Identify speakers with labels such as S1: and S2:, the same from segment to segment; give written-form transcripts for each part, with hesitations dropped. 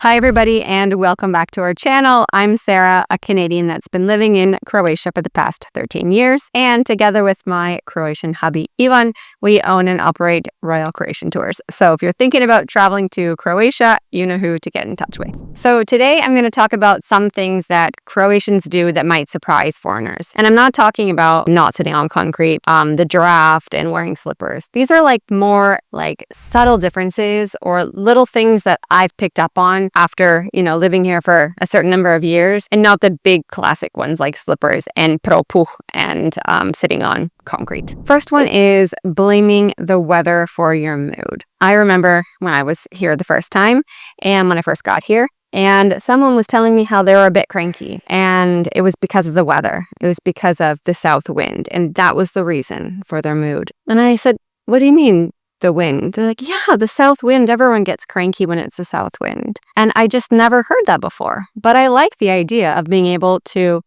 S1: Hi, everybody, and welcome back to our channel. I'm Sarah, a Canadian that's been living in Croatia for the past 13 years. And together with my Croatian hubby, Ivan, we own and operate Royal Croatian Tours. So if you're thinking about traveling to Croatia, you know who to get in touch with. So today I'm going to talk about some things that Croatians do that might surprise foreigners. And I'm not talking about not sitting on concrete, the giraffe, and wearing slippers. These are more subtle differences or little things that I've picked up on after, living here for a certain number of years, and not the big classic ones like slippers and propuh and sitting on concrete. First one is blaming the weather for your mood. I remember when I was here the first time and when I first got here, and someone was telling me how they were a bit cranky, and it was because of the weather. It was because of the south wind, and that was the reason for their mood. And I said, "What do you mean? The wind?" They're like, "Yeah, the south wind. Everyone gets cranky when it's the south wind." And I just never heard that before. But I like the idea of being able to,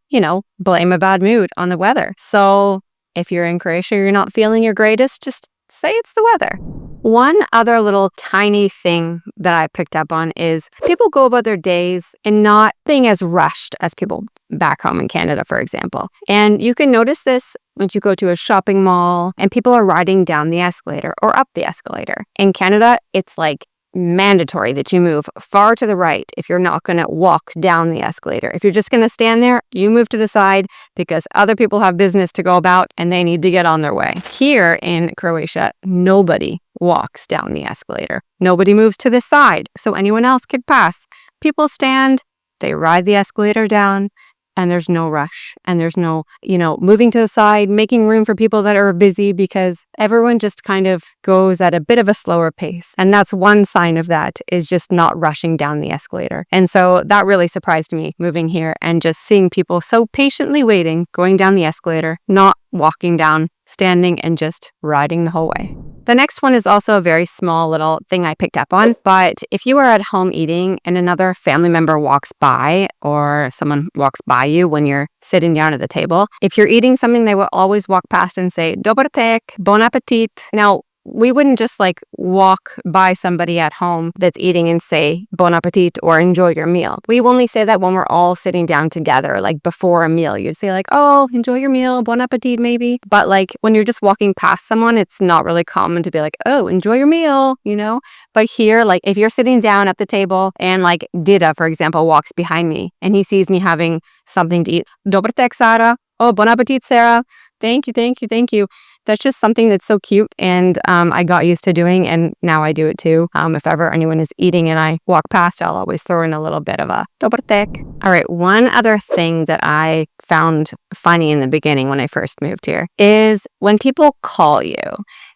S1: blame a bad mood on the weather. So if you're in Croatia, you're not feeling your greatest, just say it's the weather. One other little tiny thing that I picked up on is people go about their days and not being as rushed as people back home in Canada, for example. And you can notice this when you go to a shopping mall and people are riding down the escalator or up the escalator. In Canada, it's mandatory that you move far to the right if you're not going to walk down the escalator. If you're just going to stand there, you move to the side because other people have business to go about and they need to get on their way. Here in Croatia, nobody walks down the escalator. Nobody moves to the side so anyone else could pass. People stand, they ride the escalator down, and there's no rush, and there's no, moving to the side, making room for people that are busy, because everyone just kind of goes at a bit of a slower pace. And that's one sign of that, is just not rushing down the escalator. And so that really surprised me moving here and just seeing people so patiently waiting, going down the escalator, not walking down, standing and just riding the whole way. The next one is also a very small little thing I picked up on, but if you are at home eating and another family member walks by or someone walks by you when you're sitting down at the table, if you're eating something, they will always walk past and say, "Dobar tek, bon appetit." Now, we wouldn't just walk by somebody at home that's eating and say bon appetit or enjoy your meal. We only say that when we're all sitting down together, before a meal. You'd say "Oh, enjoy your meal, bon appetit," maybe. But when you're just walking past someone, it's not really common to be "Oh, enjoy your meal," But here, if you're sitting down at the table and Dida, for example, walks behind me and he sees me having something to eat, "Dobar tek, Sarah." "Oh, bon appetit, Sarah." "Thank you, thank you, thank you." That's just something that's so cute, and I got used to doing, and now I do it too. If ever anyone is eating and I walk past, I'll always throw in a little bit of a "Dobar tek." All right, one other thing that I found funny in the beginning when I first moved here is when people call you.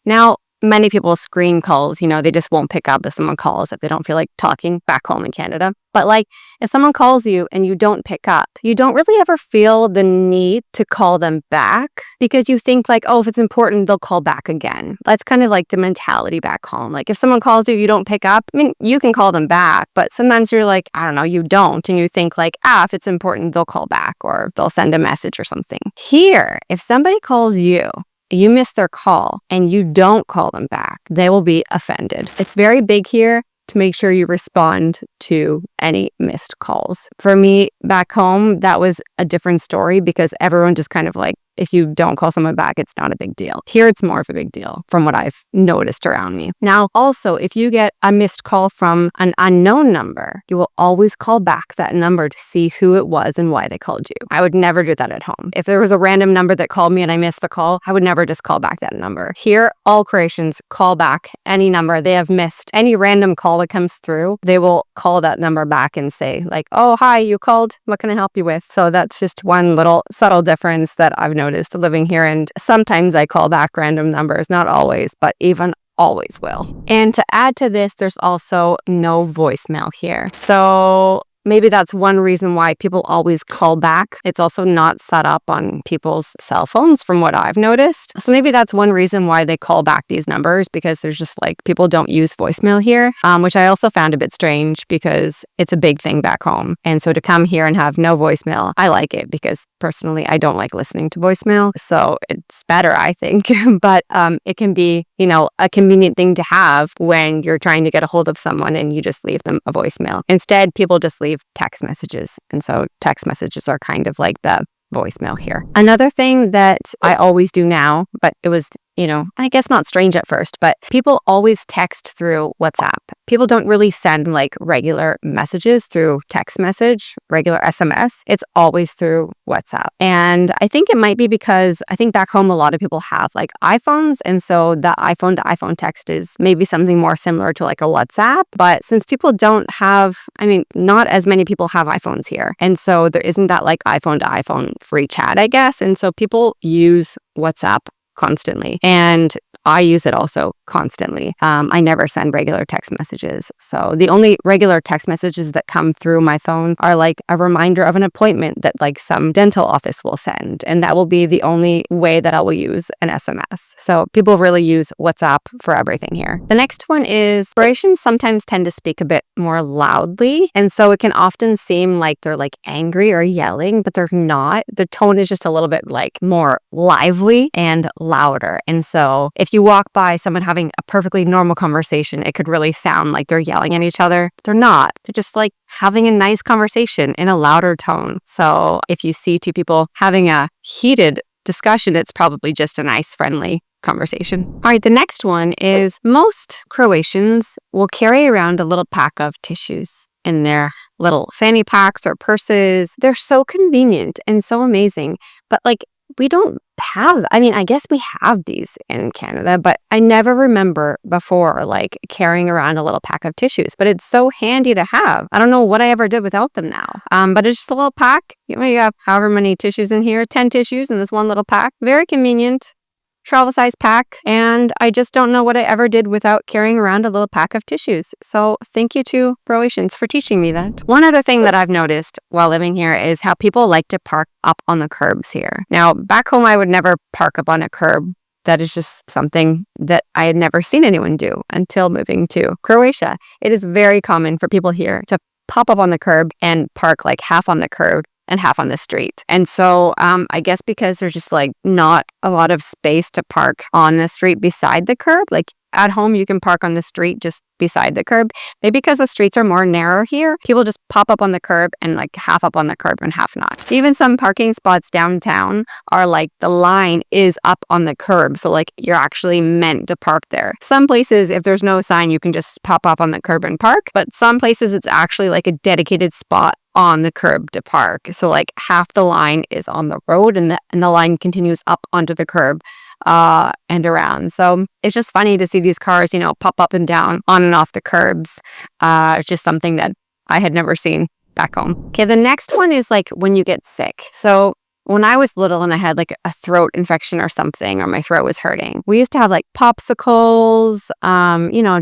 S1: Now, many people screen calls, they just won't pick up if someone calls if they don't feel like talking back home in Canada. But if someone calls you and you don't pick up, you don't really ever feel the need to call them back because you think "Oh, if it's important, they'll call back again." That's kind of the mentality back home. If someone calls you, you don't pick up, I mean, you can call them back, but sometimes you're I don't know, you don't. And you think if it's important, they'll call back or they'll send a message or something. Here, if somebody calls you, you miss their call and you don't call them back, they will be offended. It's very big here to make sure you respond to any missed calls. For me back home, that was a different story because everyone just kind of if you don't call someone back, it's not a big deal. Here, it's more of a big deal from what I've noticed around me. Now, also, if you get a missed call from an unknown number, you will always call back that number to see who it was and why they called you. I would never do that at home. If there was a random number that called me and I missed the call, I would never just call back that number. Here, all Croatians call back any number they have missed. Any random call that comes through, they will call that number back and say "Oh, hi, you called. What can I help you with?" So that's just one little subtle difference that I've noticed living here, and sometimes I call back random numbers, not always, but even always will. And to add to this, there's also no voicemail here. So maybe that's one reason why people always call back. It's also not set up on people's cell phones from what I've noticed. So maybe that's one reason why they call back these numbers, because there's just like people don't use voicemail here, which I also found a bit strange because it's a big thing back home. And so to come here and have no voicemail, I like it because personally I don't like listening to voicemail. So it's better, I think. But it can be, a convenient thing to have when you're trying to get a hold of someone and you just leave them a voicemail. Instead, people just leave text messages. And so text messages are kind of like the voicemail here. Another thing that I always do now, but it was, I guess not strange at first, but people always text through WhatsApp. People don't really send like regular messages through text message, regular SMS. It's always through WhatsApp. And I think it might be because I think back home a lot of people have like iPhones. And so the iPhone to iPhone text is maybe something more similar to like a WhatsApp. But since people don't have, not as many people have iPhones here. And so there isn't that like iPhone to iPhone free chat, I guess. And so people use WhatsApp constantly. And I use it also constantly. I never send regular text messages. So the only regular text messages that come through my phone are like a reminder of an appointment that like some dental office will send. And that will be the only way that I will use an SMS. So people really use WhatsApp for everything here. The next one is Brations sometimes tend to speak a bit more loudly. And so it can often seem like they're like angry or yelling, but they're not. The tone is just a little bit like more lively and louder. And so if you walk by someone having a perfectly normal conversation, it could really sound like they're yelling at each other. They're not. They're just like having a nice conversation in a louder tone. So if you see two people having a heated discussion, it's probably just a nice, friendly conversation. All right, the next one is most Croatians will carry around a little pack of tissues in their little fanny packs or purses. They're so convenient and so amazing. But like, we don't have, I guess we have these in Canada, but I never remember before like carrying around a little pack of tissues, but it's so handy to have. I don't know what I ever did without them now. But it's just a little pack. You have however many tissues in here, 10 tissues in this one little pack. Very convenient. Travel size pack, and I just don't know what I ever did without carrying around a little pack of tissues. So thank you to Croatians for teaching me that. One other thing that I've noticed while living here is how people like to park up on the curbs here. Now, back home, I would never park up on a curb. That is just something that I had never seen anyone do until moving to Croatia. It is very common for people here to pop up on the curb and park like half on the curb and half on the street. And so I guess because there's just like not a lot of space to park on the street beside the curb, like at home you can park on the street just beside the curb. Maybe because the streets are more narrow here, people just pop up on the curb and like half up on the curb and half not. Even some parking spots downtown are like the line is up on the curb. So like you're actually meant to park there. Some places, if there's no sign, you can just pop up on the curb and park. But some places it's actually like a dedicated spot on the curb to park. So like half the line is on the road and the line continues up onto the curb and around. So it's just funny to see these cars, pop up and down on and off the curbs. It's just something that I had never seen back home. Okay, the next one is like when you get sick. So when I was little and I had like a throat infection or something, or my throat was hurting, we used to have like popsicles,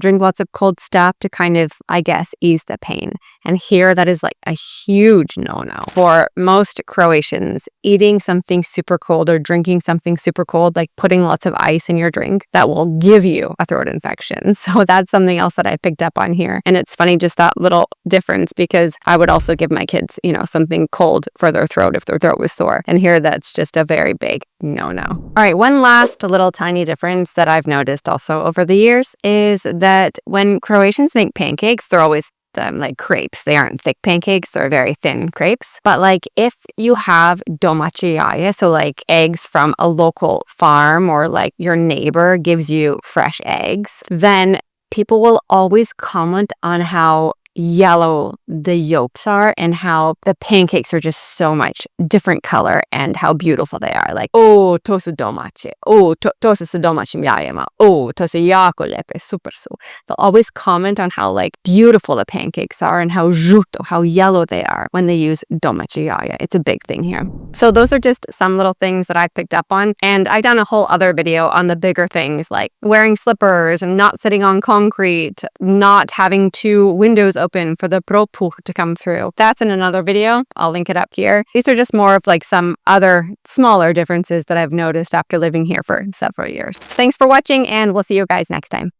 S1: drink lots of cold stuff to kind of, I guess, ease the pain. And here that is like a huge no-no for most Croatians. Eating something super cold or drinking something super cold, like putting lots of ice in your drink, that will give you a throat infection. So that's something else that I picked up on here. And it's funny, just that little difference, because I would also give my kids, something cold for their throat if their throat was sore. And here that's just a very big no-no. All right, one last little tiny difference that I've noticed also over the years is that when Croatians make pancakes, they're always like crepes. They aren't thick pancakes, they're very thin crepes. But like if you have domaće jaje, so like eggs from a local farm, or like your neighbor gives you fresh eggs, then people will always comment on how yellow the yolks are and how the pancakes are just so much different color and how beautiful they are. Like, oh, to su domaće. Oh, to su sa domaćim jajima. Oh, to su jako lijepe, super su. They'll always comment on how like beautiful the pancakes are and how žuto, how yellow they are when they use domaće jaje. It's a big thing here. So those are just some little things that I picked up on. And I've done a whole other video on the bigger things like wearing slippers and not sitting on concrete, not having two windows
S2: open for the propu to come through. That's in another video. I'll link it up here. These are just more of like some other smaller differences that I've noticed after living here for several years. Thanks for watching, and we'll see you guys next time.